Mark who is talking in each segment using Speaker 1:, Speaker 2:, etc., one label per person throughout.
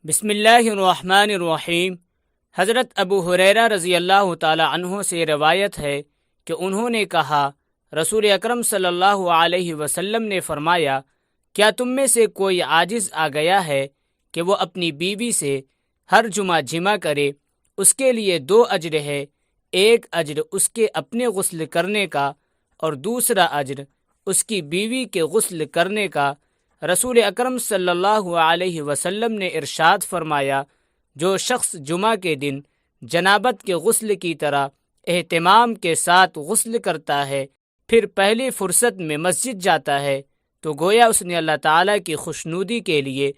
Speaker 1: بسم اللہ الرحمن الرحیم۔ حضرت ابو ہریرہ رضی اللہ تعالی عنہ سے روایت ہے کہ انہوں نے کہا، رسول اکرم صلی اللہ علیہ وسلم نے فرمایا، کیا تم میں سے کوئی عاجز آ گیا ہے کہ وہ اپنی بیوی سے ہر جمعہ جمع کرے؟ اس کے لیے 2 اجر ہے، ایک اجر اس کے اپنے غسل کرنے کا اور دوسرا اجر اس کی بیوی کے غسل کرنے کا۔ رسول اکرم صلی اللہ علیہ وسلم نے ارشاد فرمایا، جو شخص جمعہ کے دن جنابت کے غسل کی طرح اہتمام کے ساتھ غسل کرتا ہے، پھر پہلی فرصت میں مسجد جاتا ہے، تو گویا اس نے اللہ تعالیٰ کی خوشنودی کے لیے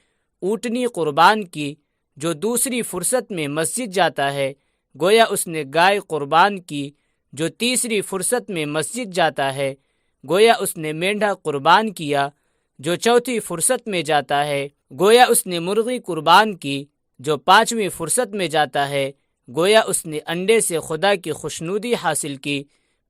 Speaker 1: اونٹنی قربان کی۔ جو دوسری فرصت میں مسجد جاتا ہے، گویا اس نے گائے قربان کی۔ جو تیسری فرصت میں مسجد جاتا ہے، گویا اس نے مینڈھا قربان کیا۔ جو چوتھی فرصت میں جاتا ہے، گویا اس نے مرغی قربان کی۔ جو 5ویں فرصت میں جاتا ہے، گویا اس نے انڈے سے خدا کی خوشنودی حاصل کی۔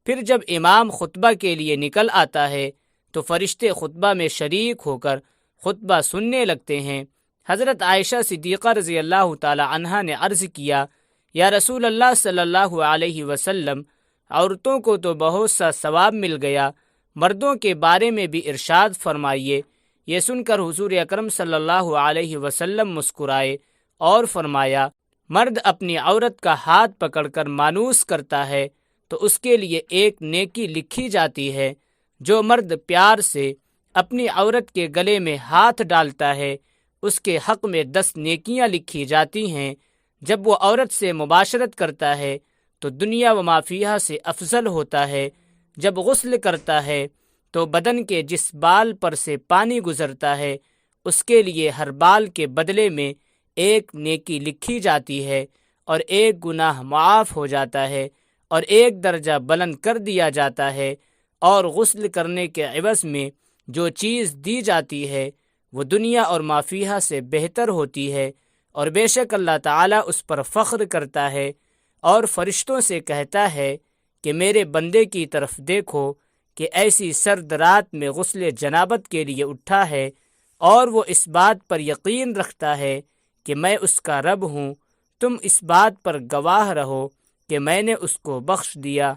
Speaker 1: پھر جب امام خطبہ کے لیے نکل آتا ہے تو فرشتے خطبہ میں شریک ہو کر خطبہ سننے لگتے ہیں۔ حضرت عائشہ صدیقہ رضی اللہ تعالی عنہا نے عرض کیا، یا رسول اللہ صلی اللہ علیہ وسلم، عورتوں کو تو بہت سا ثواب مل گیا، مردوں کے بارے میں بھی ارشاد فرمائیے۔ یہ سن کر حضور اکرم صلی اللہ علیہ وسلم مسکرائے اور فرمایا، مرد اپنی عورت کا ہاتھ پکڑ کر مانوس کرتا ہے تو اس کے لیے ایک نیکی لکھی جاتی ہے۔ جو مرد پیار سے اپنی عورت کے گلے میں ہاتھ ڈالتا ہے، اس کے حق میں 10 نیکیاں لکھی جاتی ہیں۔ جب وہ عورت سے مباشرت کرتا ہے تو دنیا و ما فیہا سے افضل ہوتا ہے۔ جب غسل کرتا ہے تو بدن کے جس بال پر سے پانی گزرتا ہے، اس کے لیے ہر بال کے بدلے میں ایک نیکی لکھی جاتی ہے، اور ایک گناہ معاف ہو جاتا ہے، اور ایک درجہ بلند کر دیا جاتا ہے۔ اور غسل کرنے کے عوض میں جو چیز دی جاتی ہے وہ دنیا اور ما فیہا سے بہتر ہوتی ہے، اور بے شک اللہ تعالیٰ اس پر فخر کرتا ہے اور فرشتوں سے کہتا ہے کہ میرے بندے کی طرف دیکھو کہ ایسی سرد رات میں غسل جنابت کے لیے اٹھا ہے، اور وہ اس بات پر یقین رکھتا ہے کہ میں اس کا رب ہوں۔ تم اس بات پر گواہ رہو کہ میں نے اس کو بخش دیا۔